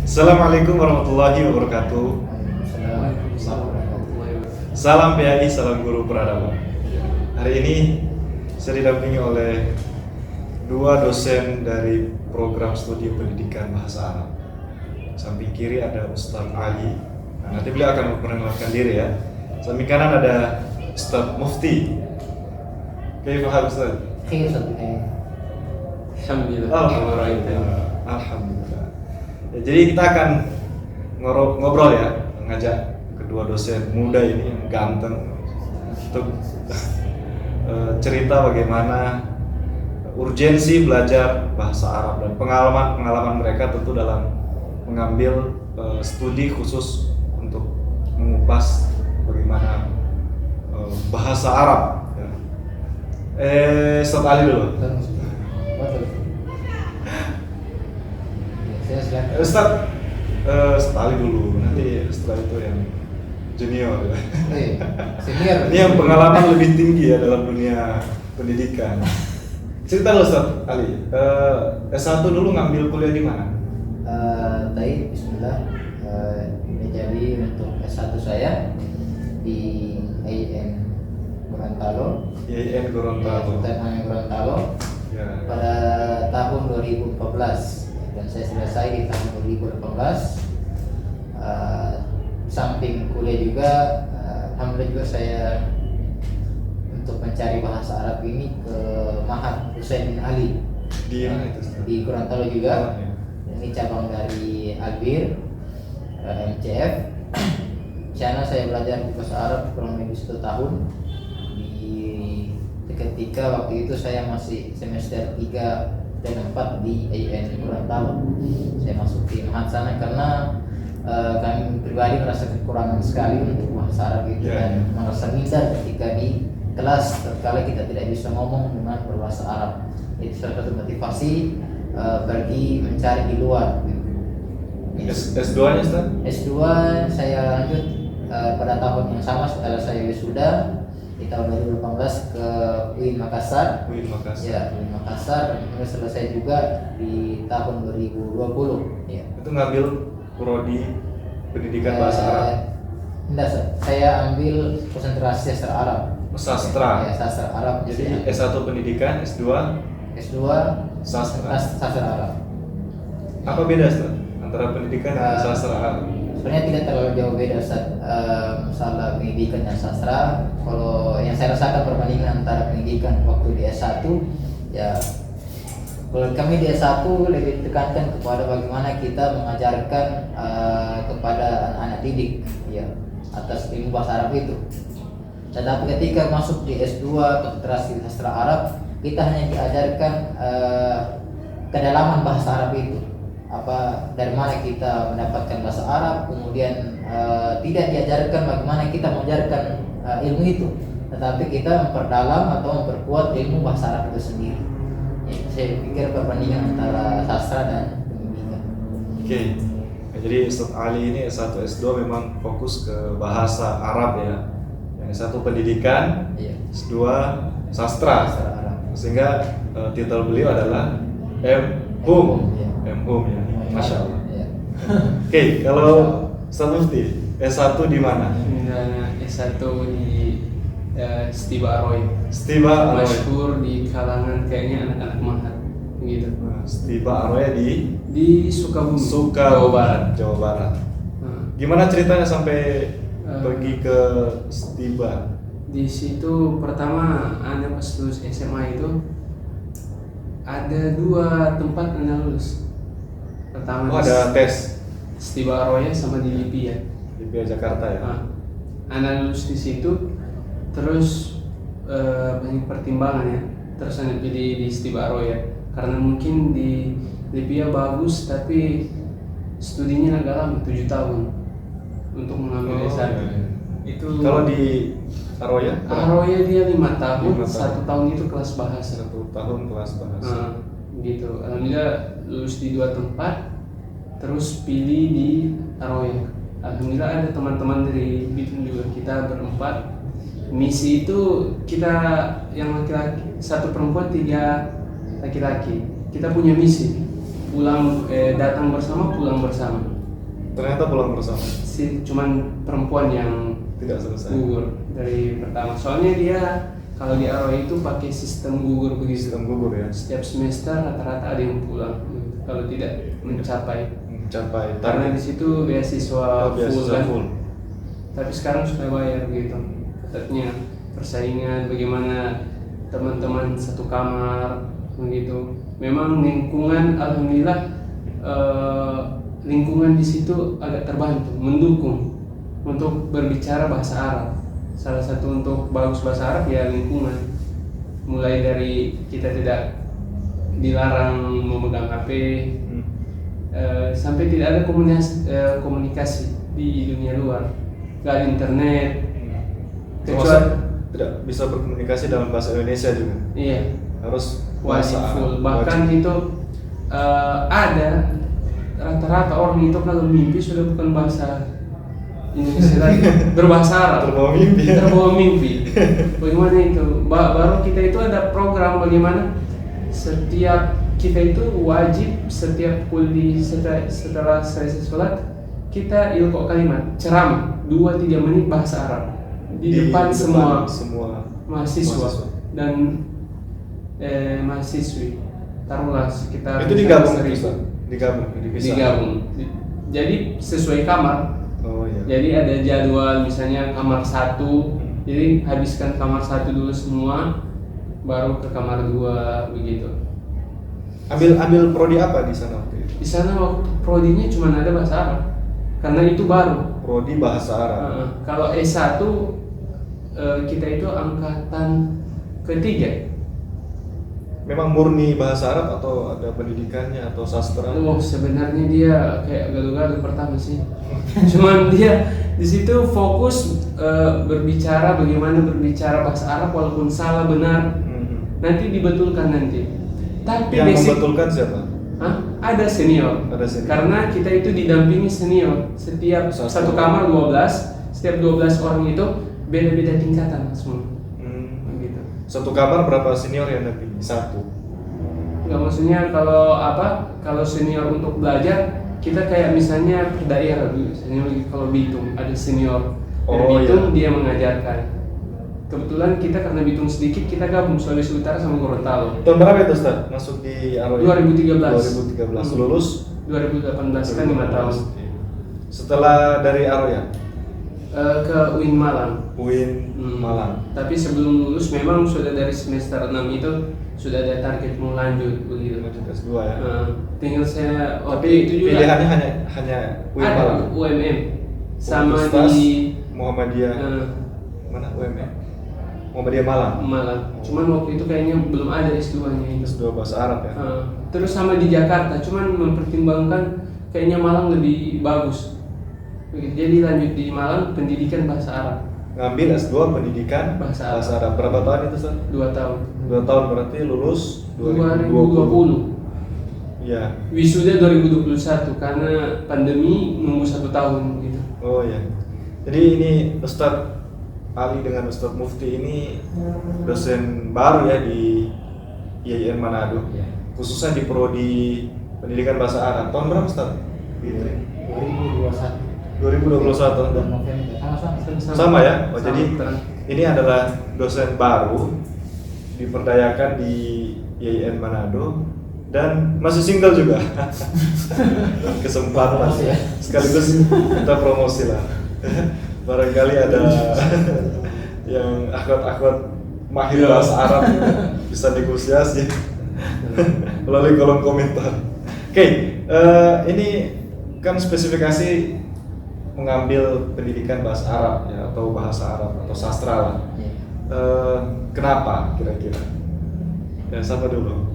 Assalamualaikum warahmatullahi wabarakatuh. Salam PAI, salam guru peradaban. Hari ini saya didampingi oleh dua dosen dari program studi pendidikan bahasa Arab. Samping kiri ada Ustaz Ali. Nah, nanti beliau akan memperkenalkan diri ya. Samping kanan ada Ustaz Mufti. Kayak paham Ustaz? Alhamdulillah. Ya, jadi kita akan ngobrol ya, mengajak kedua dosen muda ini yang ganteng untuk cerita bagaimana urgensi belajar bahasa Arab dan pengalaman mereka tentu dalam mengambil studi khusus untuk mengupas bagaimana bahasa Arab. Ya. Ustaz Ali dulu. Ustaz Ali dulu, nanti setelah itu yang junior ya. Senior. Ini yang pengalaman lebih tinggi ya dalam dunia pendidikan. Cerita loh Ustaz Ali, S1 dulu ngambil kuliah di mana? Bismillah. Jadi untuk S1 saya di IAIN Gorontalo. IAIN Gorontalo. Gorontalo. Ya. Pada tahun 2014 dan saya selesai di tahun 2018. Samping kuliah juga, alhamdulillah juga saya untuk mencari bahasa Arab ini ke Mahat Husain bin Ali Di mana itu Ustaz? di Gorontalo juga. Ya. Ini cabang dari Albir, MCF. Di sana saya belajar bahasa Arab kurang lebih 1 tahun. Ketika waktu itu saya masih semester 3 dan 4 di IAIN Gorontalo. Saya masuk di Mahat sana karena kami pribadi merasa kekurangan sekali untuk bahasa Arab itu dan merasa minder ketika di kelas terkala kita tidak bisa ngomong dengan berbahasa Arab. Itu salah satu motivasi pergi mencari di luar. S2-nya Ustaz? S2 saya lanjut pada tahun yang sama setelah saya wisuda di tahun 2018 ke UIN Makassar. Ya, UIN Makassar. Kemudian selesai juga di tahun 2020. Ya. Itu ngambil prodi pendidikan bahasa Arab. Enggak, saya ambil konsentrasi sastra Arab. Sastra. Ya, sastra Arab. Jadi S1 pendidikan, S2 sastra. Sastra Arab. Apa beda Ustaz antara pendidikan dan sastra Arab? Sebenarnya tidak terlalu jauh beda Ustaz, masalah pendidikan dan sastra. Kalau yang saya rasakan perbandingan antara pendidikan waktu di S1, ya kalau kami di S1 lebih tekankan kepada bagaimana kita mengajarkan kepada anak-anak didik ya atas ilmu bahasa Arab itu. Tetapi ketika masuk di S2 konsentrasi sastra Arab, kita hanya diajarkan kedalaman bahasa Arab itu. Dari mana kita mendapatkan bahasa Arab, kemudian tidak diajarkan bagaimana kita mengajarkan ilmu itu, tetapi kita memperdalam atau memperkuat ilmu bahasa Arab itu sendiri. Ya, saya pikir perbandingan antara sastra dan pendidikan. Oke. Ya, jadi Ustaz Ali ini S1 S2 memang fokus ke bahasa Arab ya. Yang S1 pendidikan, Iya. S2 sastra. Sastra Arab. Sehingga titel beliau adalah M.Hum. Iya. M.Hum ya. Masya Allah. Iya. Oke, kalau Ustaz Mufti S1 di mana? S1 di Stiba Aroy. Stiba Aroy. Masyhur di kalangan kayaknya anak-anak Mahat gitu. Nah, Stiba Aroy Di Sukabumi, Jawa Barat. Jawa Barat. Nah, Gimana ceritanya sampai pergi ke Stiba? di situ pertama Anda pas lulus SMA itu ada 2 tempat Anda lulus. Pertama Ada tes Stiba Aroy sama di Lipia. di Jakarta ya. Nah, Anda lulus di situ, terus banyak pertimbangan ya. Terus Anda pilih di Stiba Aroy ya, karena mungkin di Lipia bagus tapi studinya agak lama 7 tahun untuk mengambil S1. iya. Itu Kalau di Aroya? Aroy dia 5 tahun, 5 tahun. 1 tahun itu kelas bahasa. 1 tahun kelas bahasa. Nah, gitu. Alhamdulillah lulus di 2 tempat, terus pilih di Aroy. Alhamdulillah ada teman-teman dari Bitung juga, kita berempat. Misi itu kita yang laki-laki 1 perempuan 3 laki-laki. Kita punya misi datang bersama pulang bersama. Ternyata pulang bersama. Cuman perempuan yang Tidak selesai. gugur dari pertama. Soalnya dia kalau di Aro itu pakai sistem gugur begitu. Sistem gugur ya. Setiap semester rata-rata ada yang pulang. Kalau tidak mencapai. target. Karena di situ beasiswa full kan. full. Tapi sekarang sudah bayar begitu. Ketatnya persaingan bagaimana teman-teman satu kamar begitu. Memang lingkungan alhamdulillah lingkungan di situ agak terbantu, mendukung untuk berbicara bahasa Arab. Salah satu untuk bagus bahasa Arab ya lingkungan. Mulai dari kita tidak dilarang memegang HP, sampai tidak ada komunikasi di dunia luar, nggak ada internet. Termasuk tidak bisa berkomunikasi dalam bahasa Indonesia juga. Iya. Harus Wajib bahasa full. Arab. Bahkan Wajib. itu ada rata-rata orang itu kalau mimpi sudah bukan bahasa Indonesia lagi, berbahasa Arab. Terbawa mimpi. Terbawa mimpi. Bagaimana itu? Baru kita itu ada program bagaimana setiap kita itu wajib setiap setelah selesai sholat kita ilqo kalimat ceramah 2-3 menit bahasa Arab di depan semua mahasiswa dan mahasiswi. Taruhlah sekitar itu digabung 1.000. dipisah. Digabung. Jadi sesuai kamar. Oh iya. Jadi ada jadwal misalnya kamar 1. Jadi habiskan kamar 1 dulu semua baru ke kamar 2 begitu. Ambil prodi apa di sana waktu itu? Di sana waktu prodinya cuma ada bahasa Arab. Karena itu baru. Prodi bahasa Arab. Kalau S1 kita itu angkatan ketiga. Memang murni bahasa Arab atau ada pendidikannya atau sastra? Oh, sebenarnya dia kayak gaduh-gaduh pertama sih. Cuman dia di situ fokus berbicara bagaimana berbicara bahasa Arab walaupun salah benar nanti dibetulkan nanti. Tapi yang membetulkan siapa? Ada senior. Ada senior. Karena kita itu didampingi senior. Setiap satu kamar 12, setiap 12 orang itu beda-beda tingkatan semua. Gitu. Satu kamar berapa senior yang dampingi? 1. Enggak, maksudnya kalau senior untuk belajar kita kayak misalnya per daerah misalnya kalau Bitung ada senior dari Bitung dia mengajarkan. Kebetulan kita karena Bitung sedikit kita gabung Sulawesi Utara sama Gorontalo. Tahun berapa itu Ustaz? Masuk di Aro? 2013. 2013. Lulus 2018 kan 5 tahun. Setelah dari Aro ya? Ke UIN Malang. UIN Malang. Tapi sebelum lulus memang sudah dari semester 6 itu sudah ada target mau lanjut begitu. Lanjut S2 ya. Tinggal saya tapi itu juga pilihannya hanya UIN ada Malang. UMM sama Universitas di Muhammadiyah. Mana UMM? Muhammadiyah Malang. Cuman waktu itu kayaknya belum ada S2-nya itu. S2 bahasa Arab ya. Terus sama di Jakarta, cuman mempertimbangkan kayaknya Malang lebih bagus. Begitu. Jadi lanjut di Malang pendidikan bahasa Arab. Ngambil S2 pendidikan Bahasa Arab. Berapa tahun itu Ustaz? 2 tahun. 2 tahun berarti lulus 2020. Iya. Wisuda 2021 karena pandemi nunggu 1 tahun gitu. Oh ya. Jadi ini Ustadz Ali dengan Ustadz Mufti ini dosen baru ya di IAIN Manado. Ya. Khususnya di prodi pendidikan bahasa Arab. Tahun berapa Ustadz? 2021. 2021. Bulan November. Sama ya? Oh, Sama, jadi betul. ini adalah dosen baru diperdayakan di IAIN Manado dan masih single juga. Kesempatan Promosi ya. sekaligus kita promosi lah. Barangkali ada yang akhwat-akhwat mahir bahasa Arab bisa negosiasi melalui kolom komentar. Oke, ini kan spesifikasi mengambil pendidikan bahasa Arab ya atau bahasa Arab atau sastra lah. Kenapa kira-kira? Ya siapa dulu?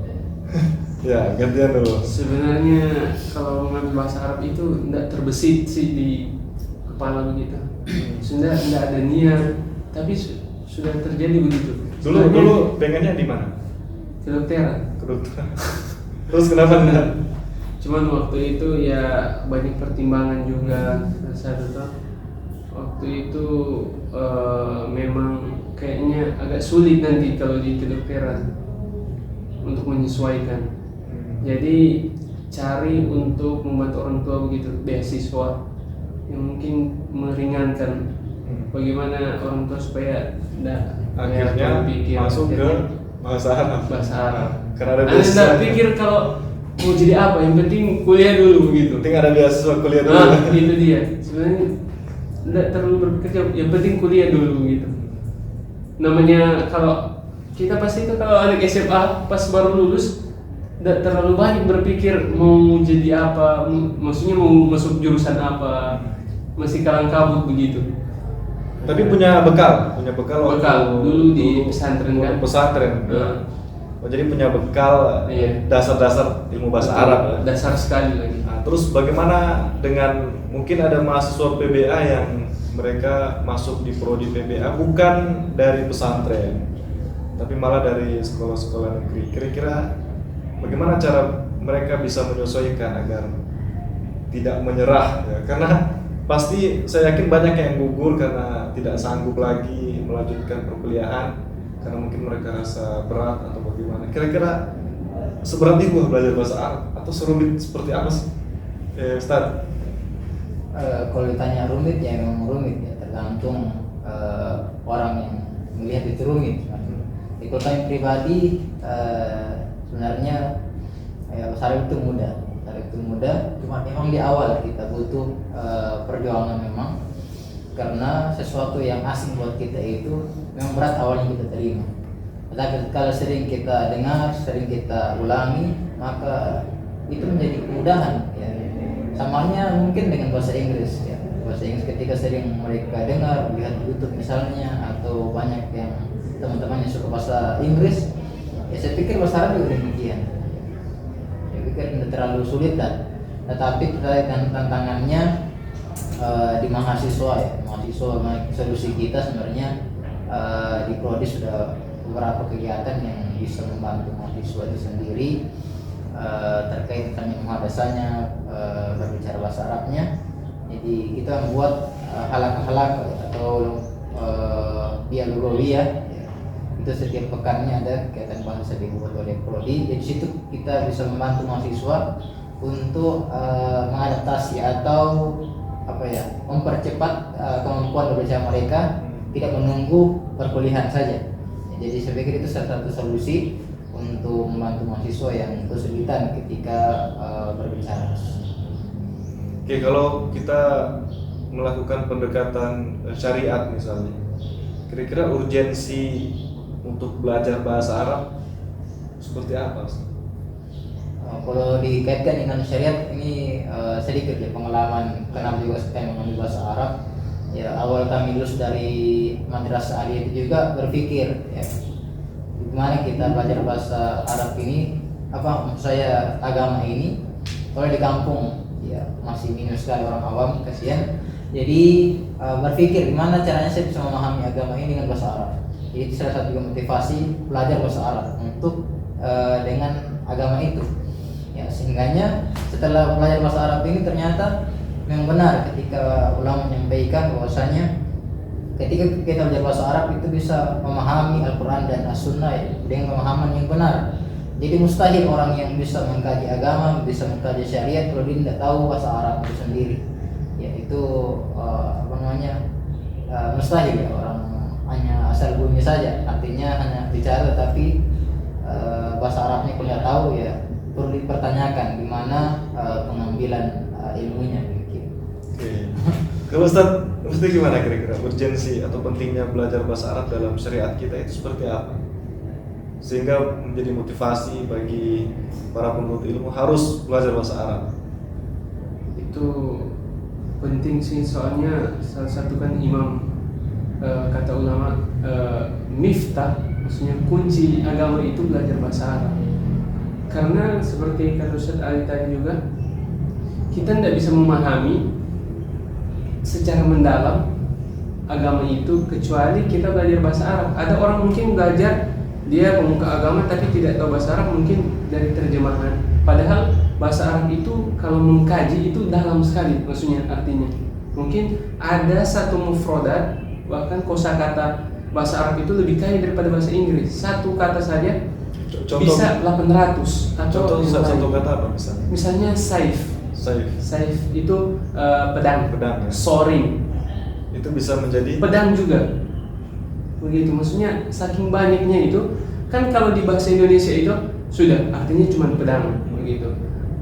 Ya gantian dulu. Sebenarnya kalau mengambil bahasa Arab itu tidak terbesit sih di kepala begitu. Sudah tidak ada niat, tapi sudah terjadi begitu. Dulu pengennya di mana? Kedokteran. Kedokteran. Terus kenapa enggak? Cuman waktu itu ya banyak pertimbangan juga saya tahu. Waktu itu memang kayaknya agak sulit nanti kalau di kedokteran untuk menyesuaikan. Jadi cari untuk membantu orang tua begitu, beasiswa yang mungkin meringankan bagaimana orang tua supaya akhirnya masuk ke bahasa Arab. Karena ada Anda beasiswa. pikir kalau mau jadi apa, yang penting kuliah dulu begitu. Penting ada beasiswa kuliah dulu. Itu dia. Sebenarnya tidak terlalu berpikir, yang penting kuliah dulu gitu. Namanya kalau kita pasti itu kalau anak SMA pas baru lulus tidak terlalu banyak berpikir mau jadi apa, maksudnya mau masuk jurusan apa, masih kalang kabut begitu. Tapi punya bekal waktu dulu di pesantren kan. Pesantren. Oh, jadi punya bekal Iya. dasar-dasar ilmu bahasa Betul, Arab. dasar sekali lagi. Nah, terus bagaimana dengan mungkin ada mahasiswa PBA yang mereka masuk di prodi PBA bukan dari pesantren, tapi malah dari sekolah-sekolah negeri. Kira-kira bagaimana cara mereka bisa menyesuaikan agar tidak menyerah? Ya, karena pasti saya yakin banyak yang gugur karena tidak sanggup lagi melanjutkan perkuliahan karena mungkin mereka rasa berat atau bagaimana. Kira-kira seberat itu belajar bahasa Arab atau serumit seperti apa sih, Ustaz? Kalau ditanya rumit ya memang rumit ya, tergantung orang yang melihat itu rumit. Di kalau saya pribadi sebenarnya bahasa Arab itu mudah, cuma memang di awal kita butuh perjuangan memang, karena sesuatu yang asing buat kita itu memang berat awalnya kita terima. Tetapi kalau sering kita dengar, sering kita ulangi, maka itu menjadi kemudahan ya. Samanya mungkin dengan bahasa Inggris ya. Bahasa Inggris ketika sering mereka dengar, lihat YouTube misalnya, atau banyak yang teman-teman yang suka bahasa Inggris, ya saya pikir bahasa Arab juga demikian. Saya pikir tidak terlalu sulit dan, tetapi terkait dengan tantangannya di mahasiswa ya. Solusi kita sebenarnya di Prodi sudah beberapa kegiatan yang bisa membantu mahasiswa itu sendiri terkait dengan muhadasahnya, berbicara bahasa Arabnya. Jadi kita membuat halaqah atau dialogawiyah ya. Itu setiap pekannya ada kegiatan bahasa dibuat oleh Prodi. Jadi situ kita bisa membantu mahasiswa untuk mengadaptasi atau mempercepat kemampuan berbicara mereka, tidak menunggu perkuliahan saja. Jadi saya pikir itu salah satu solusi untuk membantu mahasiswa yang kesulitan ketika berbicara. Oke, kalau kita melakukan pendekatan syariat misalnya, kira-kira urgensi untuk belajar bahasa Arab seperti apa? Kalau dikaitkan dengan syariat ini sedikit ya pengalaman kenapa juga saya mengambil bahasa Arab. Ya awal kami lulus dari madrasah aliyah itu juga berpikir ya gimana kita belajar bahasa Arab ini, maksud saya agama ini. Kalau di kampung ya masih minim sekali orang awam, kasihan. Jadi berpikir gimana caranya saya bisa memahami agama ini dengan bahasa Arab. Jadi salah satu motivasi belajar bahasa Arab untuk dengan agama itu. Ya sehingganya setelah belajar bahasa Arab ini ternyata memang benar ketika ulama menyampaikan bahwasanya ketika kita belajar bahasa Arab itu bisa memahami Al-Quran dan As-Sunnah ya, dengan pemahaman yang benar. Jadi mustahil orang yang bisa mengkaji agama, bisa mengkaji syariat kalau dia tidak tahu bahasa Arab itu sendiri. Ya itu mustahil ya, orang hanya asal bunyi saja, artinya hanya bicara tapi bahasa Arabnya kalau tidak tahu ya perlu dipertanyakan gimana pengambilan ilmunya. Kalau Ustaz gimana kira-kira urgensi atau pentingnya belajar bahasa Arab dalam syariat kita itu seperti apa? Sehingga menjadi motivasi bagi para penuntut ilmu harus belajar bahasa Arab. Itu penting sih, soalnya salah satu kan imam kata ulama miftah, maksudnya kunci agama itu belajar bahasa Arab. Karena seperti kata Ustaz Ali tadi juga, kita tidak bisa memahami secara mendalam agama itu kecuali kita belajar bahasa Arab. Ada orang mungkin belajar, dia pemuka agama tapi tidak tahu bahasa Arab, mungkin dari terjemahan. Padahal bahasa Arab itu kalau mengkaji itu dalam sekali, maksudnya artinya. Mungkin ada satu mufradat, bahkan kosakata bahasa Arab itu lebih kaya daripada bahasa Inggris. Satu kata saja Contoh, bisa 800 atau contoh yang satu lain. kata apa misalnya? Misalnya saif. Saif Itu pedang. Pedang, ya. Soring. Itu bisa menjadi Pedang juga. Begitu, maksudnya saking banyaknya itu kan kalau di bahasa Indonesia itu sudah artinya cuma pedang begitu.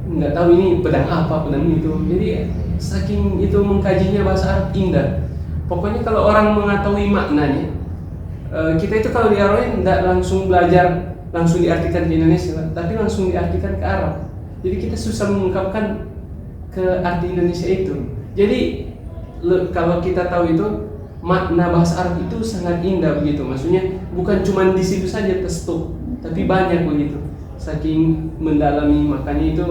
Nggak tahu ini pedang apa, pedang itu. Jadi saking itu mengkajinya bahasa Arab indah. Pokoknya kalau orang mengetahui maknanya, kita itu kalau di Aroe nggak langsung belajar langsung diartikan ke Indonesia, tapi langsung diartikan ke Arab. Jadi kita susah mengungkapkan ke arti Indonesia itu. Jadi kalau kita tahu itu makna bahasa Arab itu sangat indah begitu. Maksudnya bukan cuma di situ saja terstuck, tapi banyak begitu. Saking mendalami, makanya itu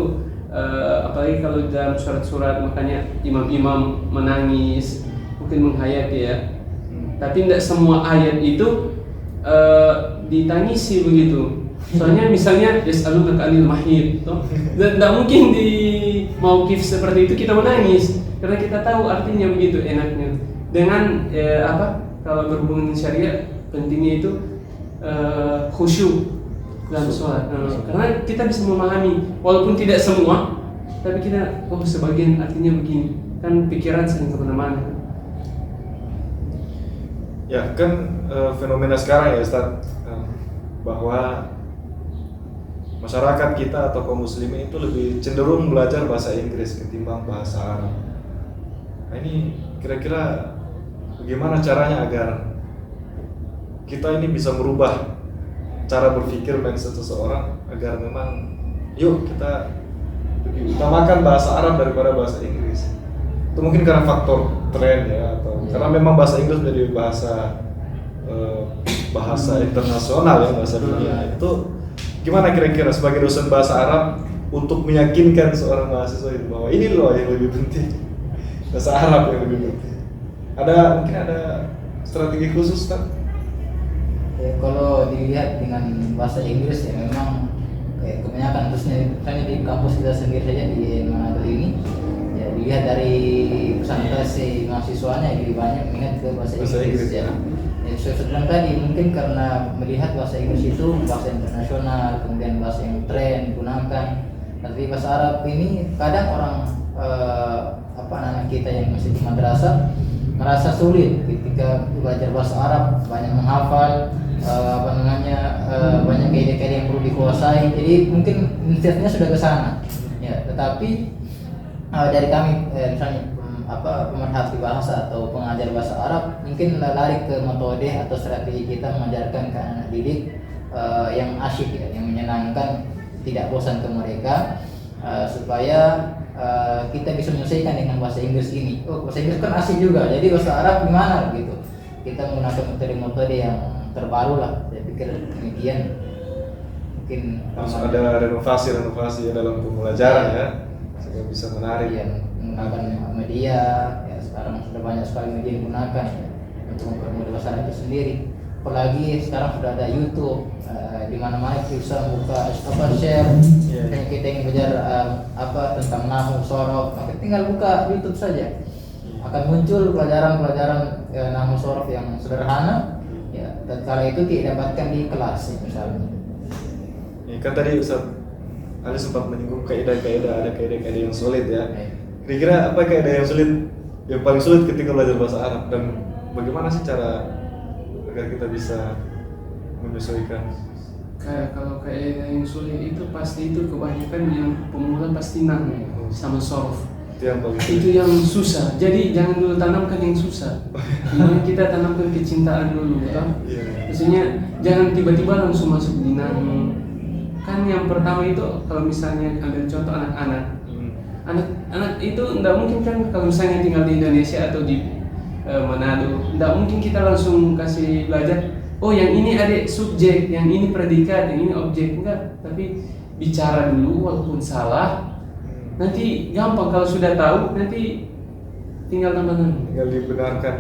apalagi kalau dalam surat-surat, makanya imam-imam menangis, mungkin menghayati ya. Tapi tidak semua ayat itu ditangisi begitu. Soalnya misalnya yas'alunaka 'anil mahid, dan tidak mungkin di mauqif seperti itu kita menangis karena kita tahu artinya begitu enaknya. Dengan kalau berhubungan dengan syariat pentingnya itu khusyuk dalam sholat. Karena kita bisa memahami walaupun tidak semua, tapi kita sebagian artinya begini. Kan pikiran sering kemana-mana. ya kan fenomena sekarang ya Ustaz, bahwa masyarakat kita atau kaum muslimin itu lebih cenderung belajar bahasa Inggris ketimbang bahasa Arab. Nah ini kira-kira bagaimana caranya agar kita ini bisa merubah cara berpikir mindset seseorang agar memang yuk kita lebih utamakan bahasa Arab daripada bahasa Inggris. Itu mungkin karena faktor tren ya, atau karena memang bahasa Inggris menjadi bahasa internasional ya, bahasa dunia. Itu gimana kira-kira sebagai dosen bahasa Arab untuk meyakinkan seorang mahasiswa itu bahwa ini loh yang lebih penting, bahasa Arab yang lebih penting. Mungkin ada strategi khusus kan? Ya, kalau dilihat dengan bahasa Inggris ya memang kebanyakan, khususnya misalnya di kampus kita sendiri saja di Manado ini, ya dilihat dari presentasi mahasiswanya lebih banyak minat ke bahasa Inggris ya. Ya saya bilang tadi mungkin karena melihat bahasa Inggris itu bahasa internasional, kemudian bahasa yang tren digunakan. Tapi bahasa Arab ini kadang orang anak-anak kita yang masih di madrasah merasa sulit ketika belajar bahasa Arab, banyak menghafal, banyak kaidah-kaidah yang perlu dikuasai. Jadi mungkin inisiatifnya sudah ke sana. Ya, tetapi dari kami misalnya pemerhati bahasa atau pengajar bahasa Arab mungkin lari ke metode atau strategi kita mengajarkan ke anak didik yang asyik ya, yang menyenangkan, tidak bosan ke mereka, supaya kita bisa menyelesaikan dengan bahasa Inggris ini. Bahasa Inggris kan asik juga, jadi bahasa Arab gimana gitu. Kita menggunakan metode-metode yang terbaru lah. Saya pikir demikian. Mungkin harus ada renovasi dalam pembelajaran ya, sehingga bisa menarik. Ya, menggunakan media, ya sekarang sudah banyak sekali media yang digunakan ya, untuk mempermudah bahasa Arab itu sendiri. Apalagi sekarang sudah ada YouTube, di mana-mana kita bisa buka share. Misalnya kita ingin belajar tentang nahwu, sorof, maka tinggal buka YouTube saja. Akan muncul pelajaran-pelajaran nahwu, sorof yang sederhana, ya, dan kala itu tidak dapatkan di kelas misalnya. Ya, kan tadi Ustaz Ali sempat menyinggung ada kaidah-kaidah yang sulit ya. Kira-kira apa kaidah yang paling sulit ketika belajar bahasa Arab, dan bagaimana sih cara agar kita bisa menyesuaikan? Kalau kaidah yang sulit itu pasti itu kebanyakan yang pemula pasti nahwu sama sorof. Itu yang susah. Jadi jangan dulu tanamkan yang susah. Ini kita tanamkan kecintaan dulu, kan? Maksudnya jangan tiba-tiba langsung masuk di nahwu. Kan yang pertama itu kalau misalnya ambil contoh anak-anak. Anak itu enggak mungkin kan kalau misalnya tinggal di Indonesia atau di Manado, enggak mungkin kita langsung kasih belajar, oh yang ini ada subjek, yang ini predikat, yang ini objek, enggak. Tapi bicara dulu walaupun salah. Nanti gampang kalau sudah tahu, nanti tinggal dibenarkan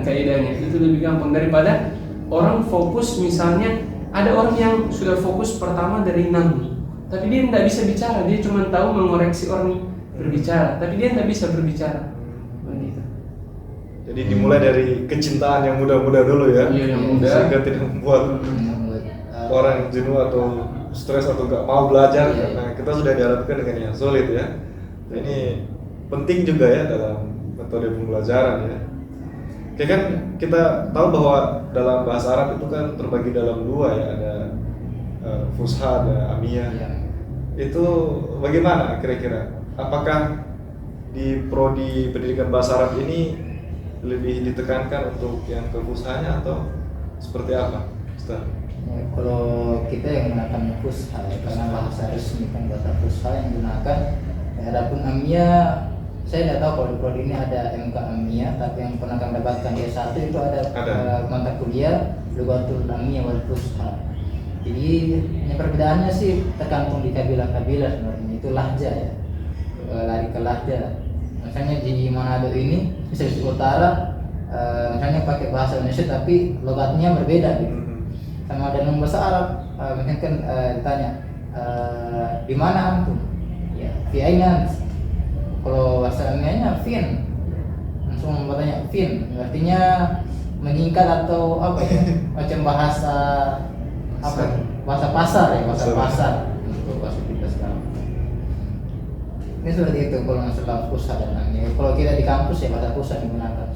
kaidahnya. Itu lebih gampang daripada orang fokus, misalnya ada orang yang sudah fokus pertama dari nahwu, tapi dia tidak bisa bicara, dia cuma tahu mengoreksi orang berbicara, tapi dia tidak bisa berbicara. Begitu. Jadi dimulai dari kecintaan yang muda-muda dulu ya. Iya, yang muda. Sehingga tidak membuat orang yang jenuh atau stres atau nggak mau belajar Iya, karena kita sudah dihadapkan dengan yang sulit ya. Nah, ini penting juga ya dalam metode pembelajaran ya. Oke, kan kita tahu bahwa dalam bahasa Arab itu kan terbagi dalam dua ya, ada fusha, ada amiyah. Iya. Itu bagaimana kira-kira? Apakah di prodi pendidikan bahasa Arab ini lebih ditekankan untuk yang ke fushanya atau seperti apa, Ustaz? Ya, kalau kita yang menggunakan fusha ya, karena bahasa resmi kan bahasa fusha yang digunakan. Ya, adapun amiyah saya tidak tahu kalau di prodi ini ada MK amiyah, tapi yang pernah kami dapatkan di S1 itu ada. Mata kuliah Lughatul Amiyah wal Fusha. Jadi hanya perbedaannya sih tergantung di kabilah-kabilah sebenarnya, itu lahja ya, lari ke lahja. Misalnya di Manado ini, Sulawesi Utara, misalnya pakai bahasa Indonesia tapi logatnya berbeda gitu. Sama dengan bahasa Arab, misalnya kan ditanya di mana antum? Ya, fi aina. Kalau bahasa Arabnya fin, langsung bertanya fin, artinya meningkat atau apa ya? Macam bahasa apa? Bahasa pasar ya, bahasa pasar untuk bahasa kita sekarang. Ini seperti itu kalau masalah pusat dan amiyah. Kalau kita di kampus ya bahasa pusat digunakan.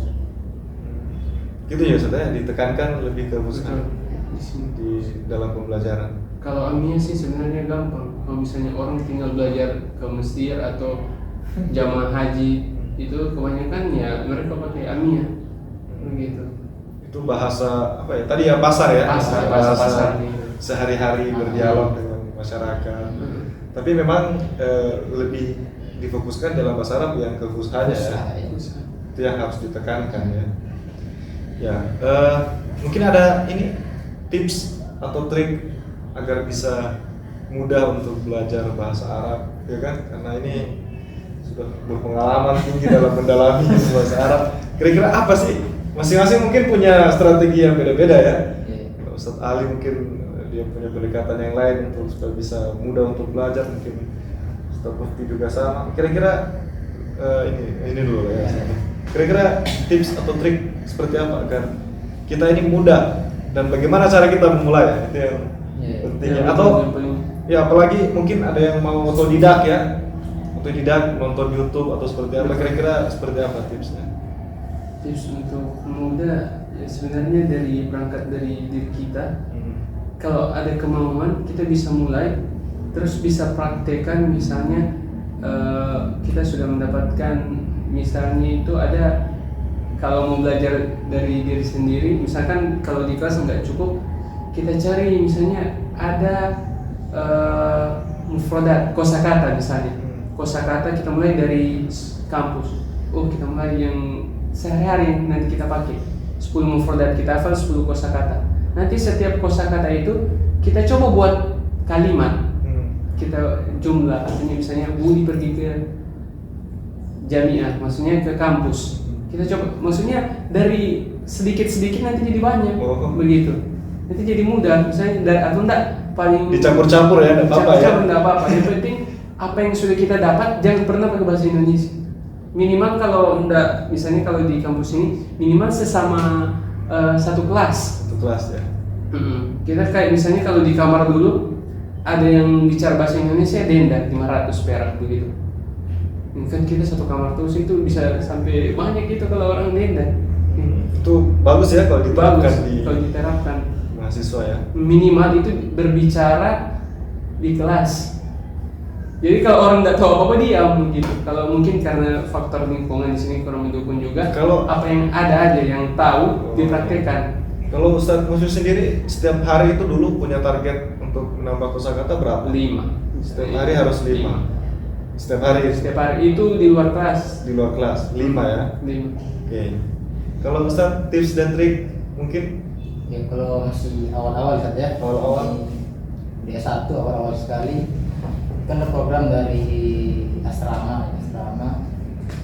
Gitu ya, sebenarnya ditekankan lebih ke pusat Betul. Di sini. di dalam pembelajaran. Kalau amiyah sih sebenarnya gampang. Kalau misalnya orang tinggal belajar ke Mesir atau jamaah haji, itu kebanyakan ya mereka pakai amiyah. Begitu. Itu bahasa apa ya? Tadi ya pasar ya. Pasar, bahasa bahasa pasar. sehari-hari berdialog dengan masyarakat. Tapi memang lebih difokuskan dalam bahasa Arab yang ke fushanya ya. Itu yang harus ditekankan ya. Ya, mungkin ada ini tips atau trik agar bisa mudah untuk belajar bahasa Arab, ya kan? Karena ini sudah berpengalaman tinggi dalam mendalami bahasa Arab. Kira-kira apa sih? Masing-masing mungkin punya strategi yang beda-beda ya. Ustadz Ali mungkin dia punya pendekatan yang lain untuk supaya bisa mudah untuk belajar, mungkin Ustadz Mufti juga sama. Kira-kira ini dulu ya. Kira-kira tips atau trik seperti apa agar kita ini mudah dan bagaimana cara kita memulai? Itu yang pentingnya. Atau ya apalagi mungkin ada yang mau otodidak ya, otodidak nonton YouTube atau seperti apa? Kira-kira seperti apa tipsnya? Tips untuk mudah ya sebenarnya berangkat dari diri kita. Kalau ada kemauan kita bisa mulai, terus bisa praktekkan. Misalnya kita sudah mendapatkan, misalnya itu ada, kalau mau belajar dari diri sendiri, misalkan kalau di kelas nggak cukup, kita cari misalnya ada mufradat, kosakata misalnya. Kosakata kita mulai dari kampus. Kita mulai yang sehari-hari nanti kita pakai 10 mufradat, kita hafal 10 kosakata. Nanti setiap kosakata itu kita coba buat kalimat. Kita jumlah, artinya misalnya Budi pergi ke jamiah, maksudnya ke kampus. Kita coba, maksudnya dari sedikit-sedikit nanti jadi banyak. Begitu. Nanti jadi mudah, misalnya atau enggak paling dicampur-campur ya, enggak apa-apa ya. Enggak apa-apa. Yang penting apa yang sudah kita dapat jangan pernah pakai bahasa Indonesia. Minimal kalau enggak, misalnya kalau di kampus ini minimal sesama satu kelas. Satu kelas ya. Kita kayak misalnya kalau di kamar dulu ada yang bicara bahasa Indonesia, denda 500 perak begitu. Kan kita satu kamar terus itu bisa sampai banyak gitu kalau orang denda. Itu bagus ya kalau diterapkan mahasiswa ya. Minimal itu berbicara di kelas. Jadi kalau orang nggak tahu apa-apa diam gitu. Kalau mungkin karena faktor lingkungan di sini kurang mendukung juga. Kalau apa yang ada aja yang tahu dipraktekkan. Kalau Ustadz Musyu sendiri setiap hari itu dulu punya target untuk menambah kosakata berapa? 5. Setiap hari harus 5. Setiap hari itu di luar kelas. Di luar kelas 5 ya. 5. Oke. Kalau Ustadz tips dan trik mungkin? Ya kalau masih awal-awal saja. Awal-awal. Di S1 awal-awal sekali. Kan ada program dari asrama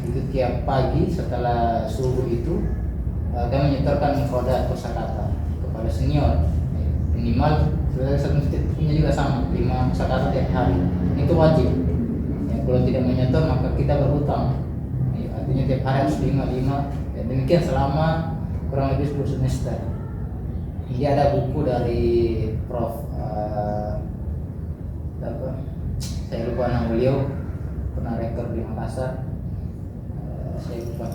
itu tiap pagi setelah subuh itu kami menyetorkan mufradat kosakata kepada senior, minimal satu masjid punya juga sama 5 kosakata tiap hari, itu wajib ya, kalau tidak menyetor maka kita berhutang ya, artinya tiap hari harus 5 ya, demikian selama kurang lebih 10 semester Dia ada buku dari Prof. Apa? Saya lupa nama beliau, pernah rektor di Makassar. Saya lupa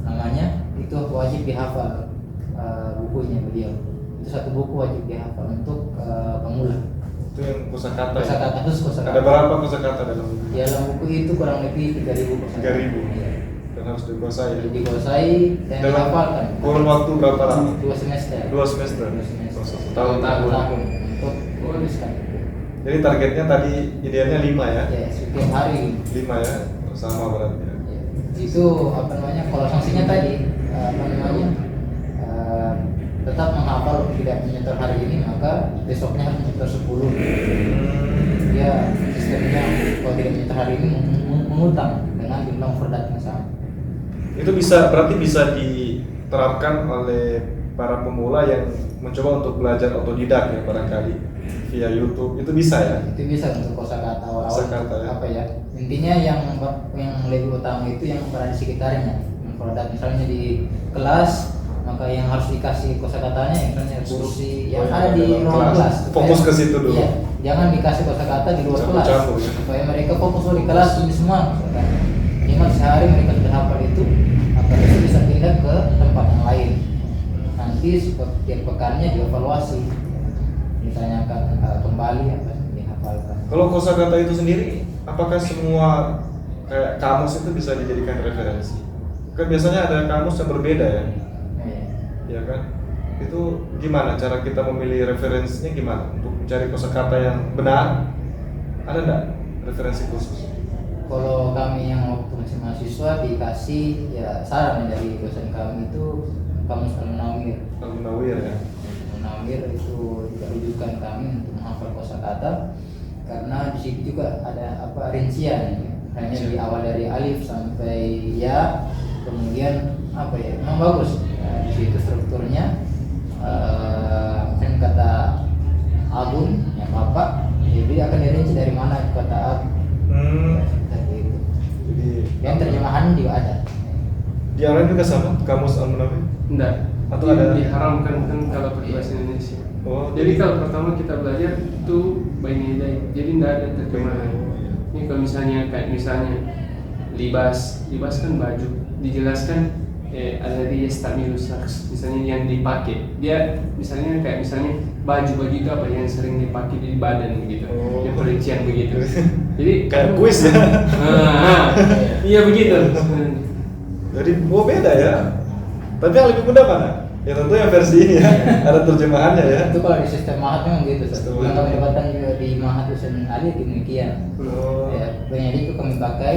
namanya. Itu wajib dihafal bukunya beliau. Itu satu buku wajib dihafal untuk pemula. Itu yang kosakata. Kosakata khusus kosakata. Ada berapa kosakata dalam buku? Di dalam buku itu kurang lebih 3.000 kosakata. 3.000. Iya. Dan harus dikuasai. Jadi dikuasai dan Dalam dihafalkan. kurun waktu berapa lama? 2 semester. 2 semester. 2 semester. Oh, 1 tahun tahun. untuk menuliskan. Jadi targetnya tadi idealnya 5 ya? Ya, setiap hari. 5 ya? Sama berarti ya. Ya. Itu apa namanya? Kalau sanksinya tadi apa namanya? Tetap menghafal tidak menyetor hari ini, maka besoknya harus menyetor 10. Ya, sistemnya kalau tidak menyetor hari ini mengutang dengan jumlah overdraft yang sama. Itu berarti bisa diterapkan oleh para pemula yang mencoba untuk belajar otodidak ya barangkali via YouTube. Itu bisa ya? Itu bisa untuk kosakata awal-awal. Kosakata ya. Apa ya? Intinya yang lebih utama itu yang berada di sekitarnya. Produk misalnya di kelas, maka yang harus dikasih kosakatanya misalnya kursi yang ada di ruang kelas. Fokus ke situ dulu. Iya, jangan dikasih kosakata di luar kelas. Campur-campur, ya. Supaya mereka fokus di kelas ini semua. Misalkan. Minimal sehari mereka sudah hafal itu, maka itu bisa pindah ke tempat yang lain. Nanti setiap pekannya dievaluasi, ditanyakan kembali apa yang dihafalkan. Kalau kosakata itu sendiri, apakah semua kayak kamus itu bisa dijadikan referensi? Kan biasanya ada kamus yang berbeda ya, Iya. ya kan? Itu gimana cara kita memilih referensinya gimana untuk mencari kosakata yang benar? Ada nggak referensi khusus? Kalau kami yang waktu masih mahasiswa dikasih ya saran dari dosen kami itu kamus Al-Munawir. Al-Munawir ya. Al-Munawir itu juga rujukan kami untuk menghafal kosakata karena di situ juga ada apa rincian, hanya di awal dari alif sampai ya, kemudian apa ya memang bagus. Nah, di situ strukturnya kan kata abun yang bapak, jadi akan dirinci dari mana kata ab. Seperti itu. Jadi Dan terjemahan juga ada. di online juga sama kamus Al-Munawir? Enggak. Atau Ini ada? diharamkan kan kalau pakai bahasa Indonesia. Oh, Jadi kalau pertama kita belajar itu by nilai, jadi tidak ada terjemahan. Ini kalau misalnya kayak misalnya libas kan baju, dijelaskan alladhi yastamilu saks, misalnya yang dipakai. Dia misalnya kayak misalnya baju itu apa yang sering dipakai di badan begitu, Oh. yang perincian begitu. Jadi kayak kuis ya. Iya begitu. Jadi beda ya. Tapi yang lebih mudah mana? Ya tentu yang versi ini ya. Ada terjemahannya ya. Itu kalau di sistem Mahat memang gitu. Sistem Yang Mahat. kami dapatkan juga di Mahat Husain Ali demikian. Oh. Ya, banyak itu kami pakai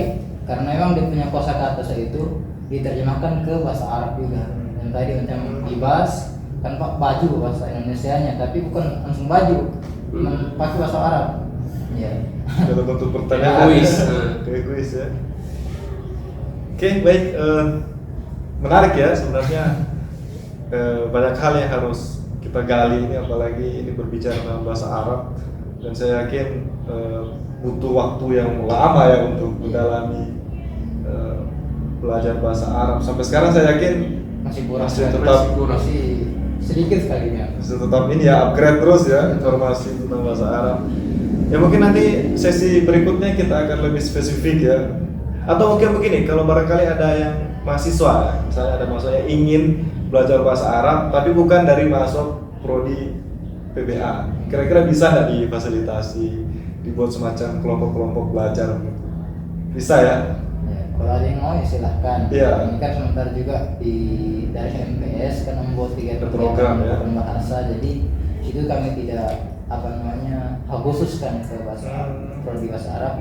karena memang dia punya kosakata itu diterjemahkan ke bahasa Arab juga. Dan tadi macam libas kan pak baju bahasa Indonesianya, tapi bukan langsung baju, pakai bahasa Arab. Ya. Dalam bentuk pertanyaan. Kuis. Kayak kuis ya. Oke, baik. Menarik ya sebenarnya. Banyak hal yang harus kita gali ini, apalagi ini berbicara dalam bahasa Arab, dan saya yakin butuh waktu yang lama ya untuk mendalami belajar bahasa Arab. Sampai sekarang saya yakin Masih kurang. Masih tetap- masih sedikit sekali ya. tetap ini ya, upgrade terus ya informasi tentang bahasa Arab. Ya mungkin nanti sesi berikutnya kita akan lebih spesifik ya. Atau mungkin begini, kalau barangkali ada yang mahasiswa, misalnya ada mahasiswa yang ingin belajar bahasa Arab tapi bukan dari mahasiswa prodi PBA, kira-kira bisa nggak difasilitasi, dibuat semacam kelompok-kelompok belajar? Bisa ya? Ya, kalau ada yang mau ya silahkan. Iya. Ini kan sementara juga dari MPS kan membuat Ada program, ya. bahasa, jadi itu kami tidak apa namanya khususkan ke bahasa prodi bahasa Arab.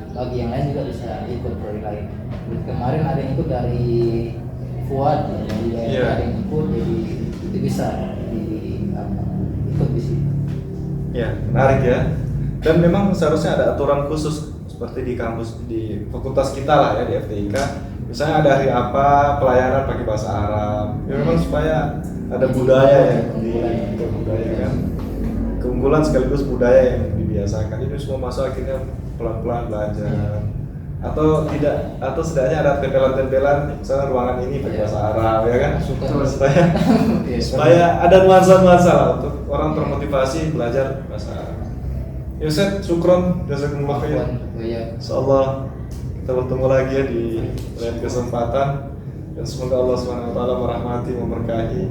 Bagi yang lain juga bisa ikut prodi lain. Kemarin ada yang ikut dari Fuad, ya, jadi Iya. ada yang ikut, jadi itu bisa ikut di sini. Ya, menarik ya. Dan memang seharusnya ada aturan khusus seperti di kampus, di fakultas kita lah ya, di FTIK. Misalnya ada hari apa pelayanan pakai bahasa Arab. Ya memang supaya ada budaya yang kan. Keunggulan sekaligus budaya yang dibiasakan. Jadi semua mahasiswa akhirnya pelan-pelan belajar. atau tidak, atau setidaknya ada tempelan-tempelan misalnya ruangan ini pakai bahasa Arab ya kan, Suka. supaya Iya. supaya ada nuansa-nuansa lah untuk orang termotivasi belajar bahasa Arab. Ya Ustaz, syukron, jazakumullah khair. Ya. Insyaallah kita bertemu lagi ya di lain kesempatan, dan semoga Allah SWT merahmati, memberkahi,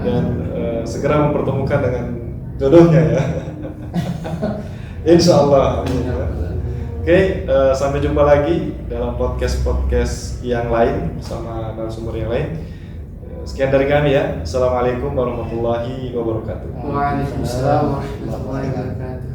dan segera mempertemukan dengan jodohnya ya. Insyaallah. Oke, sampai jumpa lagi dalam podcast yang lain bersama narasumber yang lain. Sekian dari kami ya. Assalamualaikum warahmatullahi wabarakatuh. Waalaikumsalam warahmatullahi wabarakatuh.